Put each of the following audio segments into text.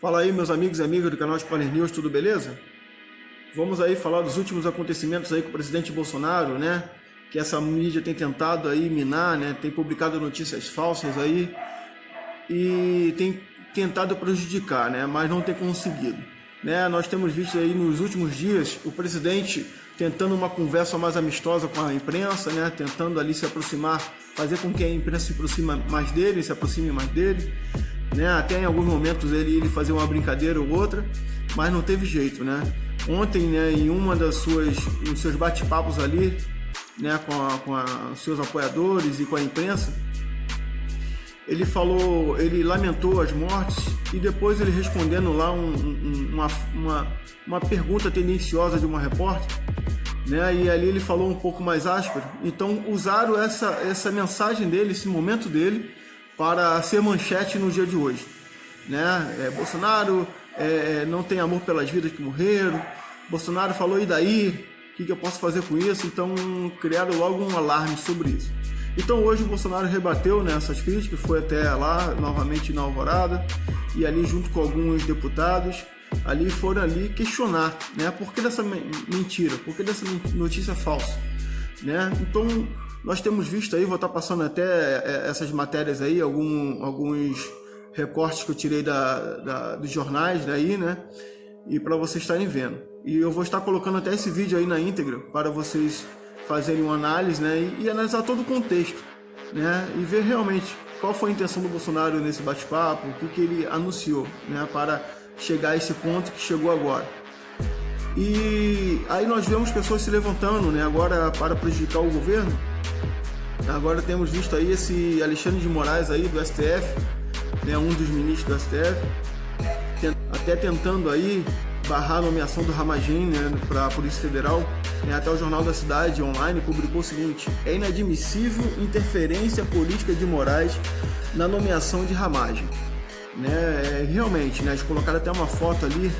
Fala aí, meus amigos e amigas do canal Spanish News, tudo beleza? Vamos aí falar dos últimos acontecimentos aí com o presidente Bolsonaro, né? Que essa mídia tem tentado aí minar, né? Tem publicado notícias falsas aí e tem tentado prejudicar, né? Mas não tem conseguido, né? Nós temos visto aí nos últimos dias o presidente tentando uma conversa mais amistosa com a imprensa, né? Tentando ali se aproximar, fazer com que a imprensa se aproxime mais dele, né? Até em alguns momentos ele fazia uma brincadeira ou outra, mas não teve jeito, né? Ontem, né, em uma dos seus bate-papos ali, né, com seus apoiadores e com a imprensa, ele lamentou as mortes e depois ele respondendo lá uma pergunta tendenciosa de uma repórter, né, e ali ele falou um pouco mais áspero. Então usaram essa mensagem dele, esse momento dele, para ser manchete no dia de hoje, né? Bolsonaro não tem amor pelas vidas que morreram. Bolsonaro falou, e daí? O que eu posso fazer com isso? Então criaram logo um alarme sobre isso. Então hoje o Bolsonaro rebateu nessas críticas, foi até lá, novamente na Alvorada, e ali junto com alguns deputados, foram questionar, né? Por que dessa mentira? Por que dessa notícia falsa? Né? Então nós temos visto aí, vou estar passando até essas matérias aí, alguns recortes que eu tirei dos jornais daí, né? E para vocês estarem vendo. E eu vou estar colocando até esse vídeo aí na íntegra para vocês fazerem uma análise, né? E analisar todo o contexto, né? E ver realmente qual foi a intenção do Bolsonaro nesse bate-papo, o que ele anunciou, né? Para chegar a esse ponto que chegou agora. E aí nós vemos pessoas se levantando, né? Agora para prejudicar o governo. Agora temos visto aí esse Alexandre de Moraes aí do STF, né? Um dos ministros do STF, até tentando aí barrar a nomeação do Ramagem, né, para a Polícia Federal, né? Até o Jornal da Cidade Online publicou o seguinte: é inadmissível interferência política de Moraes na nomeação de Ramagem, né? Realmente, né, eles colocaram até uma foto ali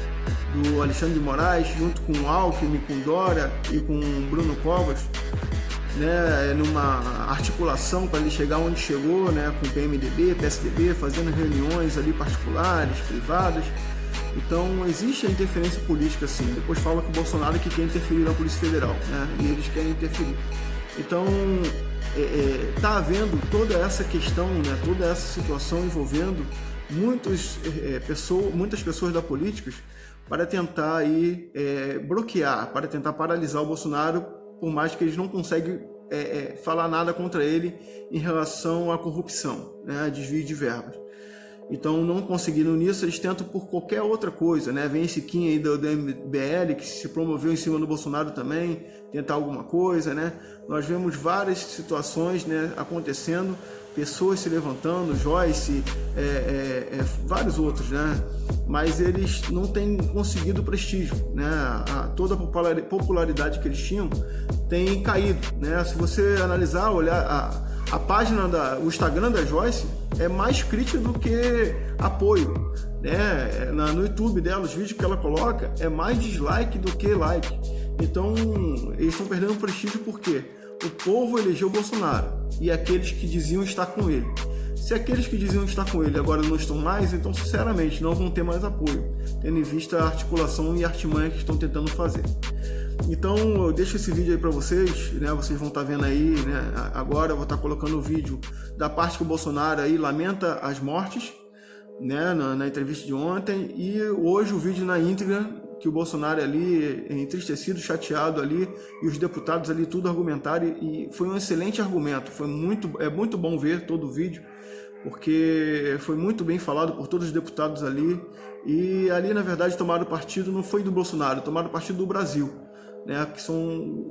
do Alexandre de Moraes junto com o Alckmin, com Dória e com Bruno Covas, né, numa articulação para ele chegar onde chegou, né, com o PMDB, PSDB, fazendo reuniões ali particulares, privadas. Então existe a interferência política, sim. Depois fala que o Bolsonaro que quer interferir na Polícia Federal, né, e eles querem interferir. Então está havendo toda essa questão, né, toda essa situação envolvendo muitas pessoas da política para tentar aí, bloquear, para tentar paralisar o Bolsonaro, por mais que eles não conseguem falar nada contra ele em relação à corrupção, né, a desvio de verbas. Então, não conseguindo nisso, eles tentam por qualquer outra coisa, né? Vem esse Kim aí do MBL, que se promoveu em cima do Bolsonaro também, tentar alguma coisa, né? Nós vemos várias situações, né, acontecendo, pessoas se levantando, Joyce, vários outros, né? Mas eles não têm conseguido prestígio, né? Toda a popularidade que eles tinham tem caído, né? Se você analisar, olhar a página, o Instagram da Joyce é mais crítica do que apoio, né? No YouTube dela, os vídeos que ela coloca é mais dislike do que like. Então eles estão perdendo prestígio porque o povo elegeu o Bolsonaro e aqueles que diziam estar com ele. Se aqueles que diziam estar com ele agora não estão mais, então sinceramente não vão ter mais apoio, tendo em vista a articulação e a artimanha que estão tentando fazer. Então eu deixo esse vídeo aí para vocês, né? Vocês vão estar vendo aí, né? Agora eu vou estar colocando o vídeo da parte que o Bolsonaro aí lamenta as mortes, né? Na entrevista de ontem, e hoje o vídeo na íntegra que o Bolsonaro ali entristecido, chateado ali, e os deputados ali tudo argumentaram, e foi um excelente argumento. É muito bom ver todo o vídeo, porque foi muito bem falado por todos os deputados ali, e ali na verdade tomaram partido, não foi do Bolsonaro, tomaram partido do Brasil, né?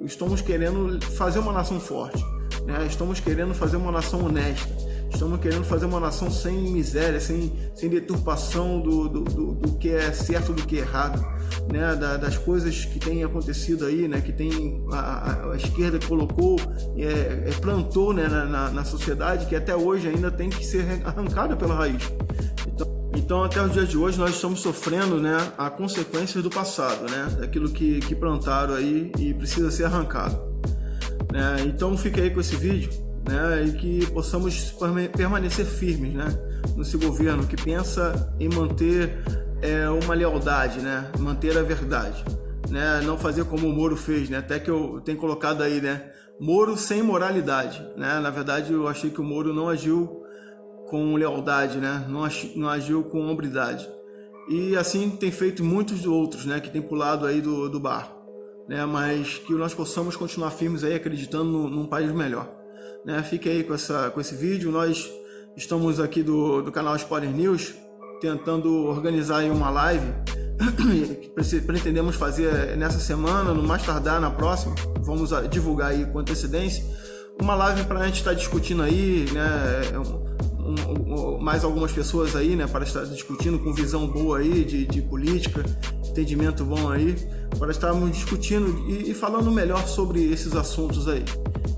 Estamos querendo fazer uma nação forte, né? Estamos querendo fazer uma nação honesta, estamos querendo fazer uma nação sem miséria, sem deturpação do que é certo do que é errado, né? Das coisas que têm acontecido aí, né? Que tem a esquerda colocou, plantou, né? na sociedade, que até hoje ainda tem que ser arrancada pela raiz. Então até os dias de hoje nós estamos sofrendo, né, a consequências do passado, né, daquilo que plantaram aí e precisa ser arrancado, né? Então fique aí com esse vídeo, né, e que possamos permanecer firmes, né, nesse governo que pensa em manter uma lealdade, né? Manter a verdade, né? Não fazer como o Moro fez, né? Até que eu tenho colocado aí, né? Moro sem moralidade, né? Na verdade, eu achei que o Moro não agiu com lealdade, né? Não agiu com hombridade. E assim tem feito muitos outros, né? Que tem pulado aí do barco, né? Mas que nós possamos continuar firmes aí, acreditando num país melhor, né? Fique aí com esse vídeo. Nós estamos aqui do canal Spoiler News tentando organizar aí uma live pretendemos fazer nessa semana, no mais tardar na próxima, vamos divulgar aí com antecedência, uma live para a gente estar discutindo aí, né, mais algumas pessoas aí, né, para estar discutindo com visão boa aí de política, entendimento bom aí, para estarmos discutindo e falando melhor sobre esses assuntos aí.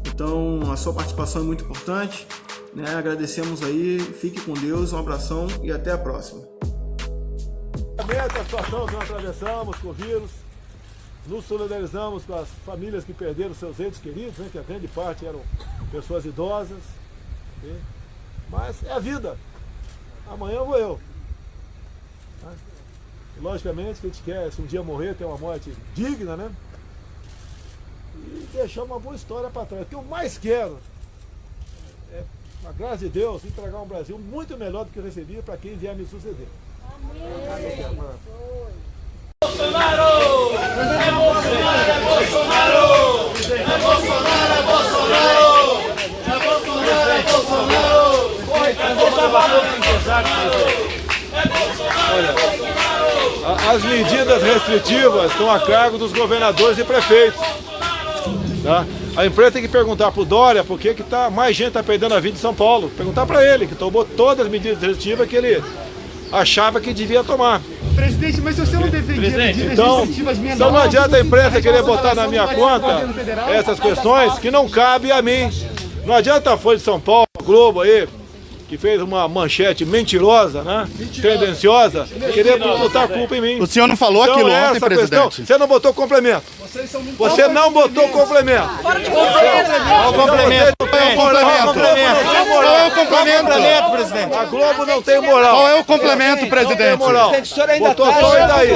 Então a sua participação é muito importante, né? Agradecemos aí, fique com Deus, um abração e até a próxima. A situação que nós atravessamos com o vírus, nos solidarizamos com as famílias que perderam seus entes queridos, né, que a grande parte eram pessoas idosas, né? Mas é a vida, amanhã vou eu. Né? E, logicamente que a gente quer, se um dia morrer, ter uma morte digna, né? E deixar uma boa história para trás. O que eu mais quero é, com a graça de Deus, entregar um Brasil muito melhor do que eu recebi para quem vier me suceder. Amém. Bolsonaro! É Bolsonaro! É Bolsonaro! É Bolsonaro! É Bolsonaro! É Bolsonaro! É Bolsonaro! Olha, as medidas restritivas estão a cargo dos governadores e prefeitos. Tá? A empresa tem que perguntar para o Dória por que mais gente está perdendo a vida em São Paulo. Perguntar para ele, que tomou todas as medidas restritivas que ele achava que devia tomar. Presidente, mas se você não defendia medidas restritivas menores... Então não adianta a imprensa querer botar na minha conta essas questões que não cabem a mim. Não adianta a Folha de São Paulo, a Globo aí, que fez uma manchete mentirosa, né? Tendenciosa, querer botar a culpa em mim. O senhor não falou aquilo ontem, presidente? Você não botou complemento. Você não botou complemento. Qual o complemento? Qual é o complemento, presidente? A Globo não tem moral. Qual é o complemento, presidente? Botou só ainda aí.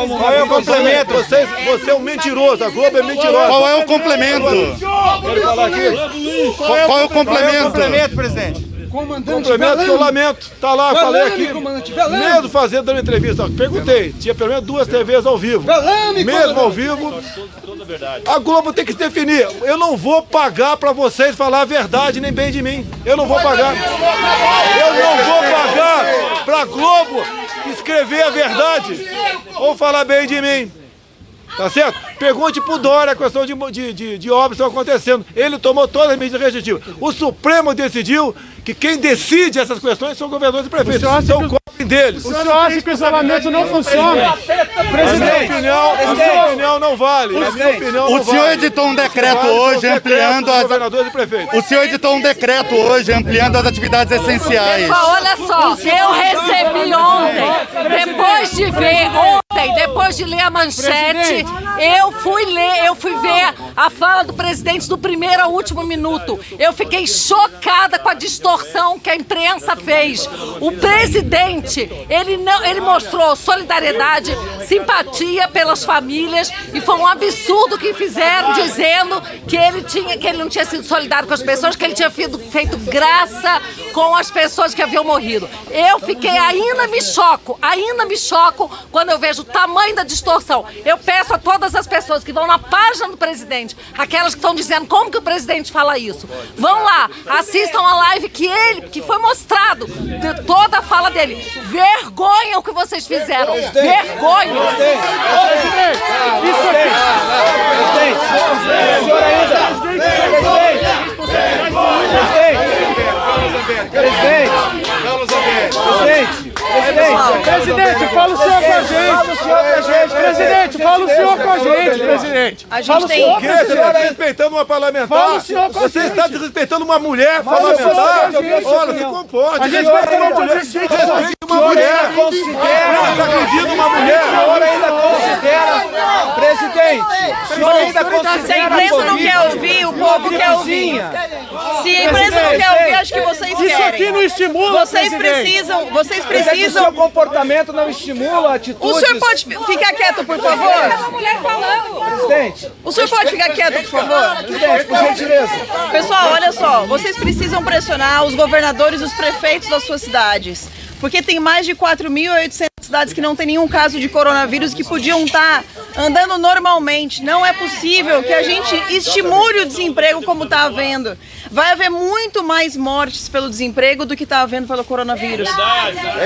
Qual é o complemento? Você é um mentiroso. A Globo é mentirosa. Qual é o complemento? Quero falar aqui. Qual é o complemento, presidente? Complemento que eu lamento, tá lá, falei aqui, mesmo dando entrevista, perguntei, tinha pelo menos 2 TVs ao vivo, mesmo ao vivo, a Globo tem que se definir, eu não vou pagar pra vocês falar a verdade nem bem de mim, eu não vou pagar pra Globo escrever a verdade ou falar bem de mim. Tá certo? Pergunte pro Dória a questão de obras que estão acontecendo. Ele tomou todas as medidas restritivas. O Supremo decidiu que quem decide essas questões são governadores e prefeitos. Então cobrem deles. O senhor acha que o isolamento não funciona? Presidente, a minha opinião não vale. O senhor editou um decreto hoje ampliando as... governadores e prefeitos. O senhor editou um decreto hoje ampliando as atividades essenciais. Olha só, eu recebi ontem, depois de ler a manchete, eu fui ver a fala do presidente do primeiro ao último minuto. Eu fiquei chocada com a distorção que a imprensa fez. O presidente, ele mostrou solidariedade, simpatia pelas famílias e foi um absurdo que fizeram dizendo que ele não tinha sido solidário com as pessoas, que ele tinha feito graça com as pessoas que haviam morrido. Eu fiquei, ainda me choco quando eu vejo o tamanho da distorção. Eu peço a todas as pessoas que vão na página do presidente, aquelas que estão dizendo como que o presidente fala isso, vão lá, assistam a live que foi mostrado de toda a fala dele. Vergonha o que vocês fizeram. Vergonha. Presidente, fala o senhor com a gente. Presidente, fala o senhor com a gente, presidente. A gente tem... Você está desrespeitando uma parlamentar? Você está desrespeitando uma mulher parlamentar? Olha, se comporte. A gente vai ter uma mulher. Respeite uma mulher. Você acredita uma mulher? ainda considera Presidente, o senhor ainda considera se a imprensa não quer ouvir, o povo quer ouvir. Se a imprensa não quer ouvir, acho que vocês querem. Isso aqui não estimula, Vocês precisam... O seu comportamento não estimula atitudes... O senhor pode ficar quieto, por favor? Presidente. O senhor pode ficar quieto, por favor? Presidente, por gentileza. Pessoal, olha só, vocês precisam pressionar os governadores e os prefeitos das suas cidades. Porque tem mais de 4.800 cidades que não tem nenhum caso de coronavírus, que podiam estar andando normalmente. Não é possível que a gente estimule o desemprego como está havendo. Vai haver muito mais mortes pelo desemprego do que está havendo pelo coronavírus.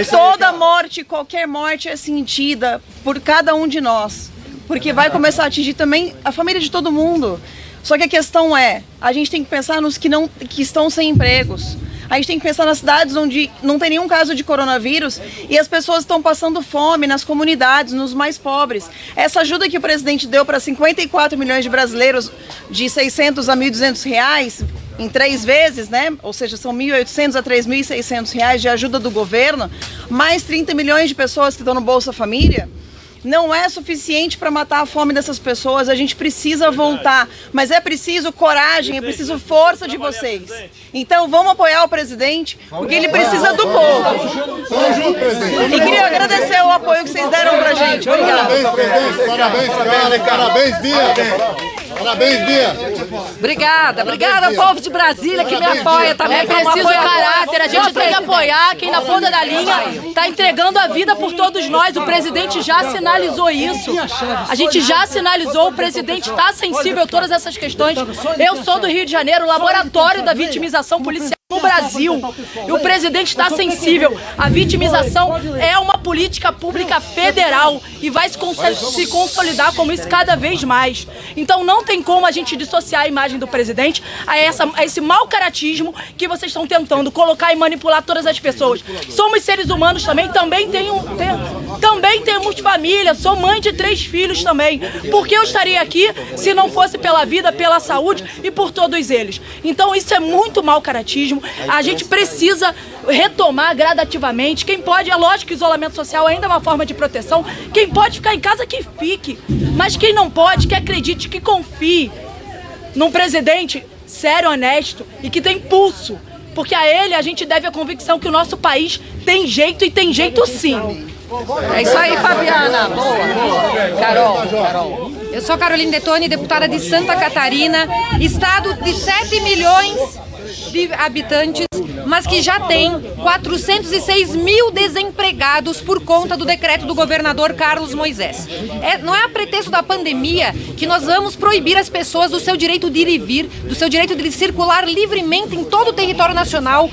Toda morte, qualquer morte é sentida por cada um de nós. Porque vai começar a atingir também a família de todo mundo. Só que a questão é, a gente tem que pensar nos que estão sem empregos. A gente tem que pensar nas cidades onde não tem nenhum caso de coronavírus e as pessoas estão passando fome nas comunidades, nos mais pobres. Essa ajuda que o presidente deu para 54 milhões de brasileiros, de 600 a 1.200 reais, em 3 vezes, né? Ou seja, são 1.800 a 3.600 reais de ajuda do governo, mais 30 milhões de pessoas que estão no Bolsa Família. Não é suficiente para matar a fome dessas pessoas, a gente precisa voltar, mas é preciso coragem, é preciso força de vocês. Então vamos apoiar o presidente, porque ele precisa do povo. E queria agradecer o apoio que vocês deram pra gente. Obrigada. Parabéns, presidente. Parabéns, Carla. Parabéns, Bia. Parabéns, Bia. Obrigada, povo de Brasília que me apoia também. É preciso caráter, a gente tem que apoiar quem na ponta da linha está entregando a vida por todos nós. O presidente já sinalizou isso. A gente já sinalizou, o presidente está sensível a todas essas questões. Eu sou do Rio de Janeiro, laboratório da vitimização policial no Brasil. E o presidente está sensível. A vitimização é uma política pública federal e vai se consolidar como isso cada vez mais. Então não tem como a gente dissociar a imagem do presidente a esse mau caratismo que vocês estão tentando colocar e manipular todas as pessoas. Somos seres humanos também temos família, sou mãe de 3 filhos também. Por que eu estaria aqui se não fosse pela vida, pela saúde e por todos eles? Então isso é muito mau caratismo. A gente precisa retomar gradativamente. Quem pode, é lógico que o isolamento social ainda é uma forma de proteção. Quem pode ficar em casa, que fique. Mas quem não pode, que acredite, que confie num presidente sério, honesto e que tem pulso. Porque a ele a gente deve a convicção que o nosso país tem jeito e tem jeito sim. É isso aí, Fabiana. Boa. Carol. Eu sou Carolina Detoni, deputada de Santa Catarina, estado de 7 milhões de habitantes, mas que já tem 406 mil desempregados por conta do decreto do governador Carlos Moisés. Não é a pretexto da pandemia que nós vamos proibir as pessoas do seu direito de ir e vir, do seu direito de circular livremente em todo o território nacional,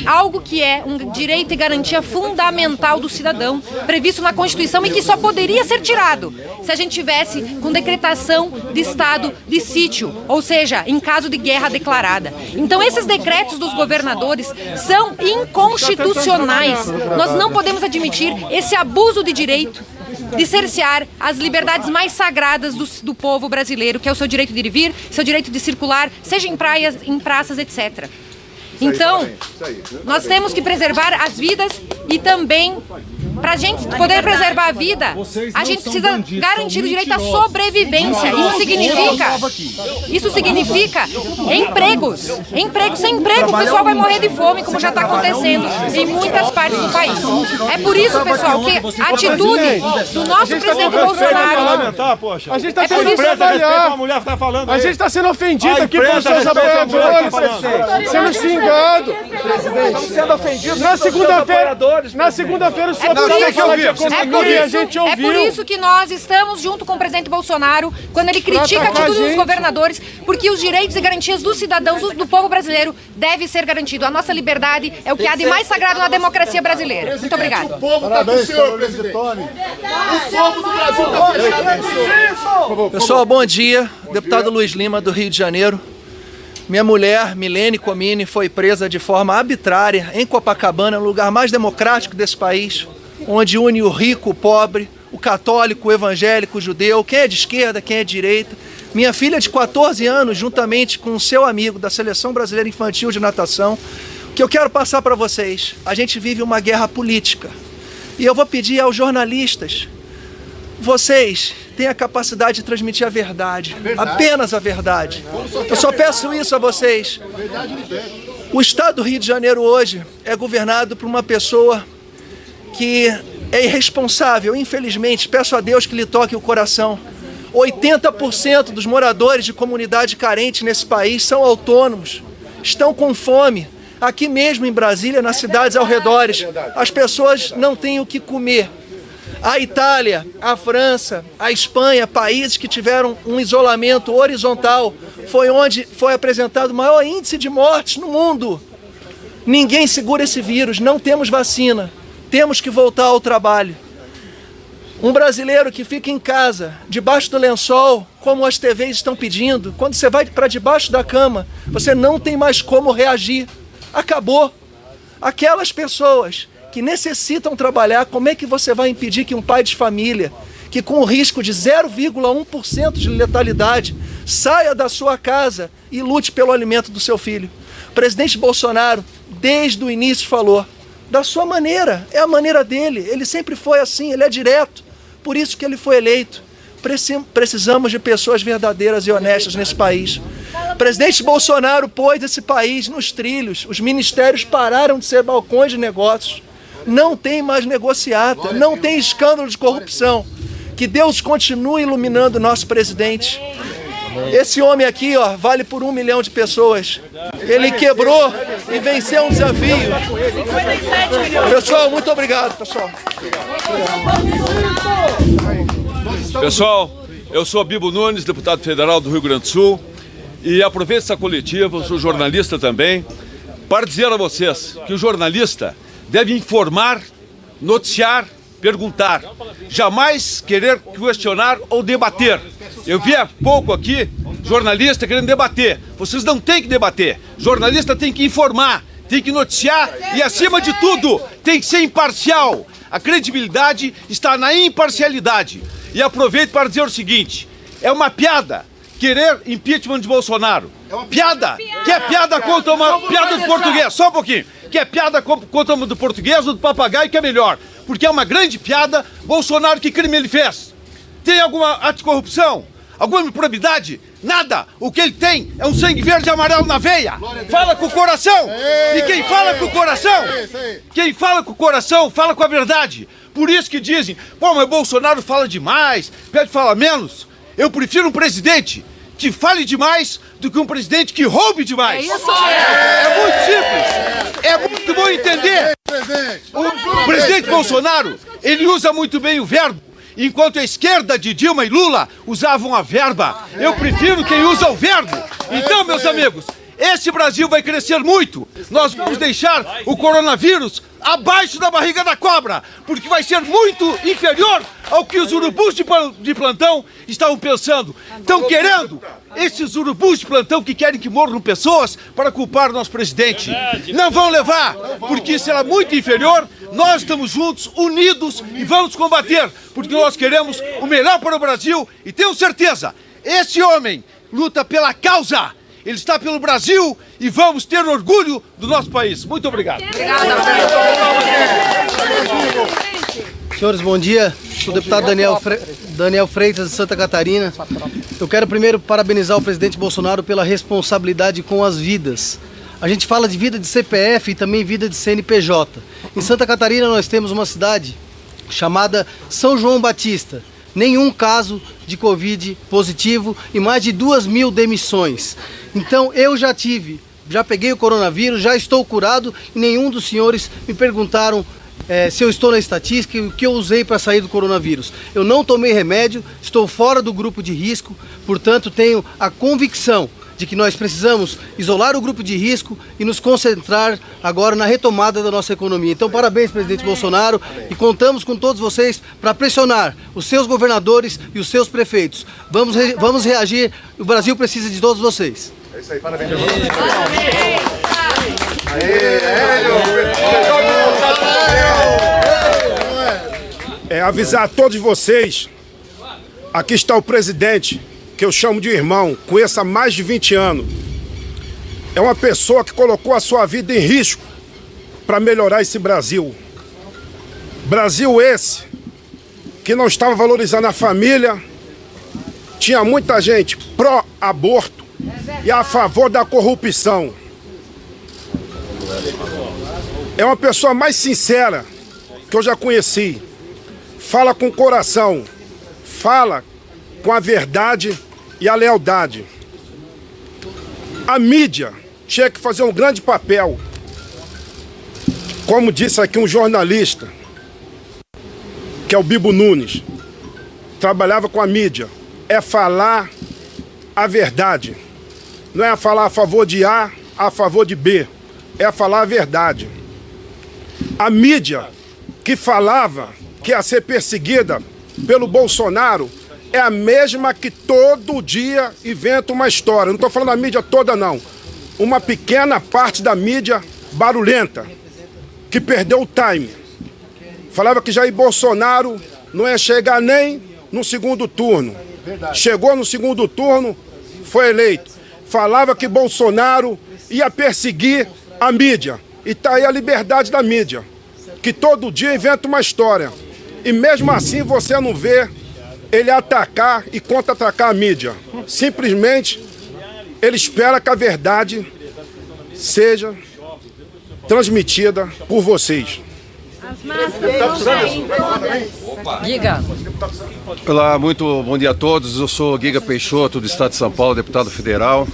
algo que é um direito e garantia fundamental do cidadão, previsto na Constituição e que só poderia ser tirado se a gente tivesse com decretação de estado de sítio, ou seja, em caso de guerra declarada. Então esses decretos dos governadores são inconstitucionais. Nós não podemos admitir esse abuso de direito de cercear as liberdades mais sagradas do povo brasileiro, que é o seu direito de ir e vir, seu direito de circular, seja em praias, em praças, etc. Então, nós temos que preservar as vidas e também, para a gente poder preservar a vida, a gente precisa garantir o direito à sobrevivência. Isso significa empregos. Sem emprego, o pessoal vai morrer de fome, como já está acontecendo em muitas partes do país. É por isso, pessoal, que a atitude do nosso presidente Bolsonaro... A gente está tendo que trabalhar. A gente está sendo ofendido aqui pelos seus apoiadores, sendo xingado. Sendo ofendido Na segunda-feira o senhor precisa falar de economia, a gente ouviu. É por isso que nós estamos junto com o presidente Bolsonaro, quando ele critica a atitude dos governadores, porque os direitos e garantias dos cidadãos, do povo brasileiro, devem ser garantidos. A nossa liberdade é o que há de mais sagrado na democracia brasileira. Muito obrigada. O povo está com o senhor, presidente. O povo do Brasil está com o senhor. Pessoal, bom dia. Deputado Luiz Lima, do Rio de Janeiro. Minha mulher, Milene Comini, foi presa de forma arbitrária em Copacabana, no lugar mais democrático desse país, onde une o rico, o pobre, o católico, o evangélico, o judeu, quem é de esquerda, quem é de direita. Minha filha de 14 anos, juntamente com o seu amigo da Seleção Brasileira Infantil de Natação, o que eu quero passar para vocês, a gente vive uma guerra política. E eu vou pedir aos jornalistas, vocês tem a capacidade de transmitir a verdade, apenas a verdade. Eu só peço isso a vocês. O estado do Rio de Janeiro hoje é governado por uma pessoa que é irresponsável, infelizmente. Peço a Deus que lhe toque o coração. 80% dos moradores de comunidade carente nesse país são autônomos, estão com fome. Aqui mesmo em Brasília, nas cidades ao redor, as pessoas não têm o que comer. A Itália, a França, a Espanha, países que tiveram um isolamento horizontal, foi onde foi apresentado o maior índice de mortes no mundo. Ninguém segura esse vírus, não temos vacina, temos que voltar ao trabalho. Um brasileiro que fica em casa, debaixo do lençol, como as TVs estão pedindo, quando você vai para debaixo da cama, você não tem mais como reagir. Acabou. Aquelas pessoas que necessitam trabalhar, como é que você vai impedir que um pai de família, que com o risco de 0,1% de letalidade, saia da sua casa e lute pelo alimento do seu filho? O presidente Bolsonaro, desde o início, falou, da sua maneira, é a maneira dele, ele sempre foi assim, ele é direto, por isso que ele foi eleito. Precisamos de pessoas verdadeiras e honestas nesse país. O presidente Bolsonaro pôs esse país nos trilhos, os ministérios pararam de ser balcões de negócios, não tem mais negociata, não tem escândalo de corrupção. Que Deus continue iluminando o nosso presidente. Esse homem aqui, ó, vale por 1 milhão de pessoas. Ele quebrou e venceu um desafio. Pessoal, muito obrigado, pessoal. Pessoal, eu sou Bibo Nunes, deputado federal do Rio Grande do Sul, e aproveito essa coletiva, sou jornalista também, para dizer a vocês que o jornalista deve informar, noticiar, perguntar, jamais querer questionar ou debater. Eu vi há pouco aqui jornalista querendo debater. Vocês não têm que debater. Jornalista tem que informar, tem que noticiar e, acima de tudo, tem que ser imparcial. A credibilidade está na imparcialidade. E aproveito para dizer o seguinte, é uma piada querer impeachment de Bolsonaro. Piada! Que é piada contra uma piada do português, só um pouquinho. Que é piada contra uma do português ou do papagaio, que é melhor. Porque é uma grande piada. Bolsonaro, que crime ele fez? Tem alguma ato de corrupção? Alguma improbidade? Nada. O que ele tem é um sangue verde e amarelo na veia. Fala com o coração. E quem fala com o coração, quem fala com o coração, fala com a verdade. Por isso que dizem, pô, mas Bolsonaro fala demais, pede falar menos. Eu prefiro um presidente que fale demais do que um presidente que roube demais. É isso. É muito simples. É muito bom entender. O presidente Bolsonaro, ele usa muito bem o verbo, enquanto a esquerda de Dilma e Lula usavam a verba. Eu prefiro quem usa o verbo. Então, meus amigos, esse Brasil vai crescer muito. Nós vamos deixar o coronavírus abaixo da barriga da cobra, porque vai ser muito inferior ao que os urubus de plantão estavam pensando. Estão querendo, esses urubus de plantão que querem que morram pessoas para culpar o nosso presidente. Não vão levar, porque será muito inferior. Nós estamos juntos, unidos e vamos combater, porque nós queremos o melhor para o Brasil e tenho certeza, esse homem luta pela causa. Ele está pelo Brasil e vamos ter orgulho do nosso país. Muito obrigado. Senhores, bom dia. Sou o deputado Daniel Freitas, de Santa Catarina. Eu quero primeiro parabenizar o presidente Bolsonaro pela responsabilidade com as vidas. A gente fala de vida de CPF e também vida de CNPJ. Em Santa Catarina nós temos uma cidade chamada São João Batista. Nenhum caso de Covid positivo e mais de 2.000 demissões. Então eu já peguei o coronavírus, já estou curado e nenhum dos senhores me perguntaram se eu estou na estatística e o que eu usei para sair do coronavírus. Eu não tomei remédio, estou fora do grupo de risco, portanto tenho a convicção de que nós precisamos isolar o grupo de risco e nos concentrar agora na retomada da nossa economia. Então, parabéns, presidente Bolsonaro, e contamos com todos vocês para pressionar os seus governadores e os seus prefeitos. Vamos reagir, o Brasil precisa de todos vocês. É isso aí, parabéns. Avisar a todos vocês, aqui está o presidente, que eu chamo de irmão, conheço há mais de 20 anos. É uma pessoa que colocou a sua vida em risco para melhorar esse Brasil. Brasil esse que não estava valorizando a família, tinha muita gente pró-aborto e a favor da corrupção. É uma pessoa mais sincera que eu já conheci. Fala com o coração, fala com a verdade e a lealdade. A mídia tinha que fazer um grande papel. Como disse aqui um jornalista, que é o Bibo Nunes, trabalhava com a mídia. É falar a verdade. Não é falar a favor de A, a favor de B. É falar a verdade. A mídia que falava que ia ser perseguida pelo Bolsonaro é a mesma que todo dia inventa uma história. Não estou falando da mídia toda, não. Uma pequena parte da mídia barulhenta, que perdeu o time. Falava que Jair Bolsonaro não ia chegar nem no segundo turno. Chegou no segundo turno, foi eleito. Falava que Bolsonaro ia perseguir a mídia. E está aí a liberdade da mídia, que todo dia inventa uma história. E mesmo assim você não vê ele atacar e contra-atacar a mídia. Simplesmente ele espera que a verdade seja transmitida por vocês. Giga. Olá, muito bom dia a todos. Eu sou Giga Peixoto, do Estado de São Paulo, deputado federal.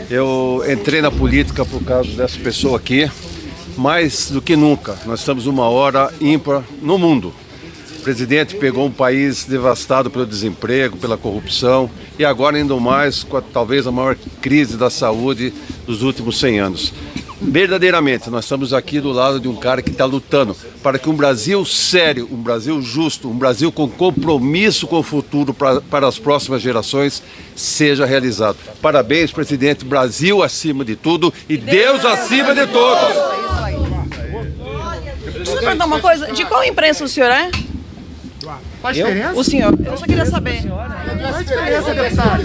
Eu entrei na política por causa dessa pessoa aqui. Mais do que nunca, nós estamos numa hora ímpar no mundo. O presidente pegou um país devastado pelo desemprego, pela corrupção e agora ainda mais com talvez a maior crise da saúde dos últimos 100 anos. Verdadeiramente, nós estamos aqui do lado de um cara que está lutando para que um Brasil sério, um Brasil justo, um Brasil com compromisso com o futuro para as próximas gerações seja realizado. Parabéns, presidente. Brasil acima de tudo e Deus acima de todos. Deixa eu perguntar uma coisa. De qual imprensa o senhor é? Qual a diferença? O senhor. Eu só queria saber. Qual a diferença, deputado?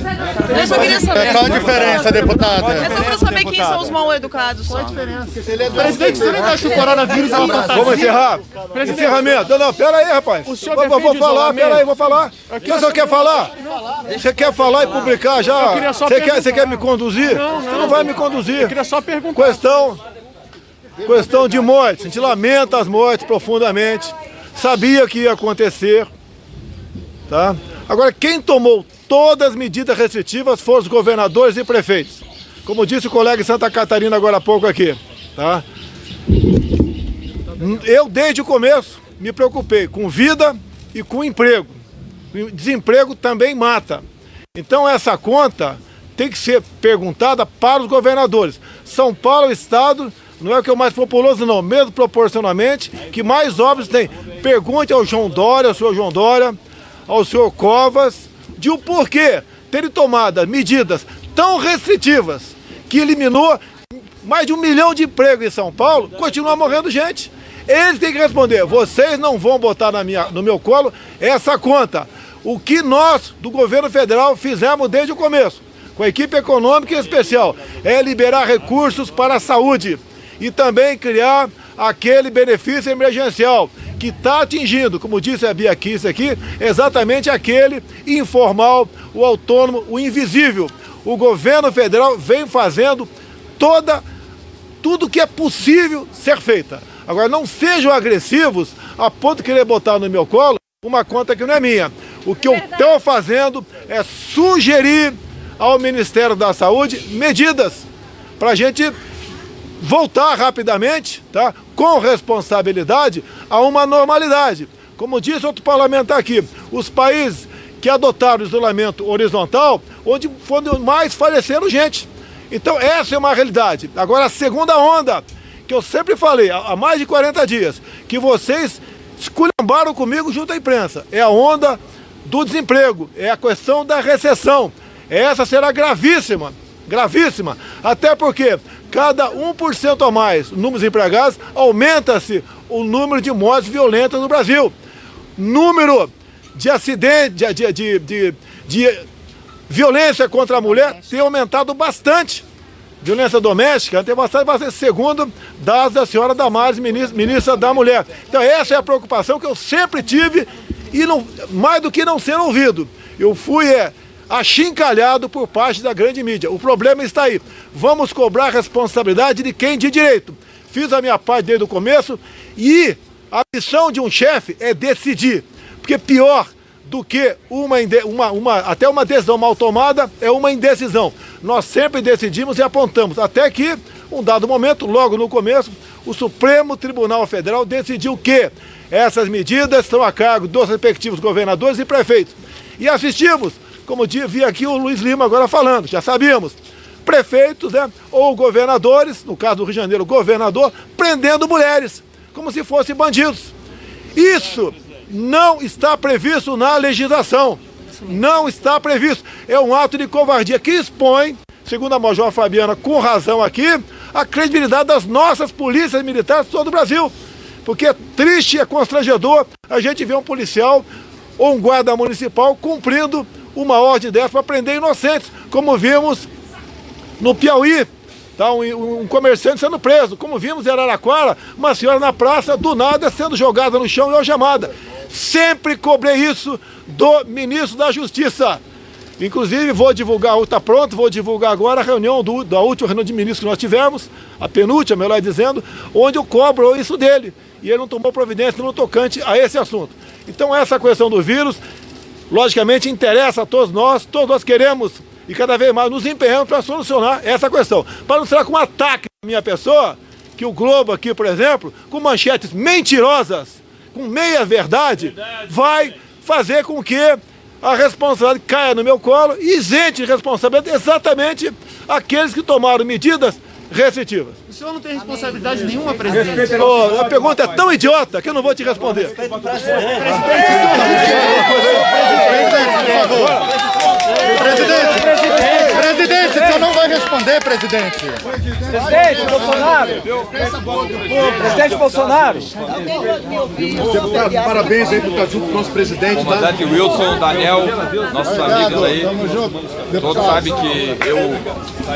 Eu só queria saber. Qual a diferença, deputada? É só pra saber quem são os mal educados. Qual a diferença? Presidente, você não acha que o coronavírus é uma fantasia? Vamos encerrar? Encerramento. Não, pera aí, rapaz. O senhor vou falar, pera aí, vou falar. O que você quer falar? Você quer falar e publicar já? Você quer me conduzir? Você não vai me conduzir. Eu queria só perguntar. Questão de morte. A gente lamenta as mortes profundamente. Sabia que ia acontecer. Tá? Agora, quem tomou todas as medidas restritivas foram os governadores e prefeitos. Como disse o colega em Santa Catarina agora há pouco aqui. Tá? Eu, desde o começo, me preocupei com vida e com emprego. Desemprego também mata. Então, essa conta tem que ser perguntada para os governadores. São Paulo é o estado, não é o que é o mais populoso, não. Mesmo proporcionalmente, que mais obras tem. Pergunte ao João Dória, ao senhor João Dória, ao senhor Covas, de o porquê terem tomado medidas tão restritivas que eliminou mais de 1 milhão de empregos em São Paulo, continua morrendo gente. Eles têm que responder, vocês não vão botar no meu colo essa conta. O que nós, do governo federal, fizemos desde o começo, com a equipe econômica em especial, é liberar recursos para a saúde e também criar aquele benefício emergencial que está atingindo, como disse a Bia Kiss aqui, exatamente aquele informal, o autônomo, o invisível. O governo federal vem fazendo tudo que é possível ser feita. Agora, não sejam agressivos a ponto de querer botar no meu colo uma conta que não é minha. O que eu estou fazendo é sugerir ao Ministério da Saúde medidas para a gente voltar rapidamente, tá, com responsabilidade, a uma normalidade. Como disse outro parlamentar aqui, os países que adotaram o isolamento horizontal, onde mais faleceram gente. Então essa é uma realidade. Agora a segunda onda, que eu sempre falei há mais de 40 dias, que vocês esculhambaram comigo junto à imprensa, é a onda do desemprego, é a questão da recessão. Essa será gravíssima, gravíssima, até porque cada 1% a mais no número de empregados, aumenta-se o número de mortes violentas no Brasil. Número de acidentes, de violência contra a mulher tem aumentado bastante. Violência doméstica tem bastante, segundo dados da senhora Damares, ministra da Mulher. Então essa é a preocupação que eu sempre tive e não, mais do que não ser ouvido. Eu fui achincalhado por parte da grande mídia. O problema está aí. Vamos cobrar a responsabilidade de quem de direito. Fiz a minha parte desde o começo e a missão de um chefe é decidir. Porque pior do que até uma decisão mal tomada é uma indecisão. Nós sempre decidimos e apontamos. Até que, um dado momento, logo no começo, o Supremo Tribunal Federal decidiu que essas medidas estão a cargo dos respectivos governadores e prefeitos. E assistimos, como vi aqui o Luiz Lima agora falando, já sabíamos, prefeitos, né, ou governadores, no caso do Rio de Janeiro, governador, prendendo mulheres, como se fossem bandidos. Isso não está previsto na legislação. Não está previsto. É um ato de covardia que expõe, segundo a Major Fabiana, com razão aqui, a credibilidade das nossas polícias militares de todo o Brasil. Porque é triste, é constrangedor a gente ver um policial ou um guarda municipal cumprindo uma ordem dessa para prender inocentes, como vimos no Piauí, tá? Um comerciante sendo preso, como vimos em Araraquara, uma senhora na praça, do nada, sendo jogada no chão e algemada. Sempre cobrei isso do ministro da Justiça. Inclusive, vou divulgar, está pronto, vou divulgar agora a reunião da última reunião de ministros que nós tivemos, a penúltima, melhor dizendo, onde eu cobro isso dele. E ele não tomou providência no tocante a esse assunto. Então, essa questão do vírus, logicamente, interessa a todos nós queremos e cada vez mais nos empenhamos para solucionar essa questão. Para não ser com um ataque à minha pessoa, que o Globo aqui, por exemplo, com manchetes mentirosas, com meia-verdade, vai fazer com que a responsabilidade caia no meu colo e isente de responsabilidade exatamente aqueles que tomaram medidas restritivas. O senhor não tem responsabilidade nenhuma, presidente? Oh, a pergunta é tão idiota que eu não vou te responder. Presidente, o senhor não vai responder, presidente. Presidente Bolsonaro. Presidente Bolsonaro. Deputado, parabéns aí por estar junto com o nosso presidente. Comandante Wilson, Daniel, nossos amigos aí, todos sabem que eu